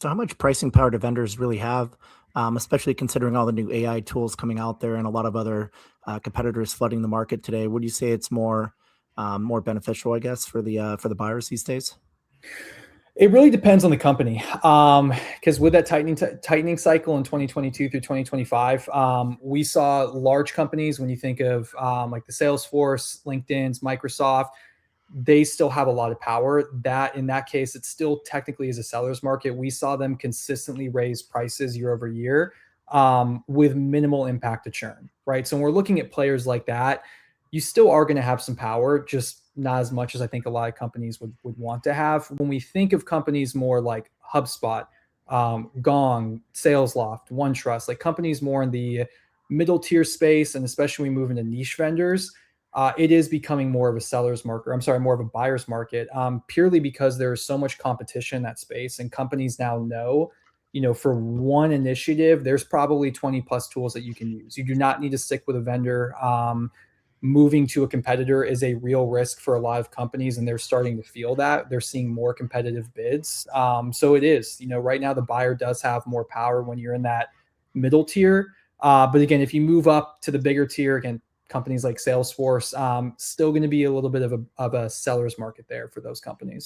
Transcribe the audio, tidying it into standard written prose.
So how much pricing power do vendors really have, especially considering all the new AI tools coming out there and a lot of other competitors flooding the market today? Would you say it's more beneficial, I guess, for the buyers these days? It really depends on the company, because with that tightening cycle in 2022 through 2025, we saw large companies. When you think of like the Salesforce, LinkedIn's, Microsoft, they still have a lot of power. That in that case, it still technically is a seller's market. We saw them consistently raise prices year over year, with minimal impact to churn. Right. So when we're looking at players like that, you still are going to have some power, just not as much as I think a lot of companies would want to have. When we think of companies more like HubSpot, Gong, SalesLoft, OneTrust, like companies more in the middle tier space, and especially when we move into niche vendors, it is becoming more of a seller's market. I'm sorry, more of a buyer's market, purely because there's so much competition in that space, and companies now know, for one initiative, there's probably 20 plus tools that you can use. You do not need to stick with a vendor. Moving to a competitor is a real risk for a lot of companies, and they're starting to feel that. They're seeing more competitive bids. So it is, right now the buyer does have more power when you're in that middle tier. But again, if you move up to the bigger tier, again, companies like Salesforce, still going to be a little bit of a seller's market there for those companies.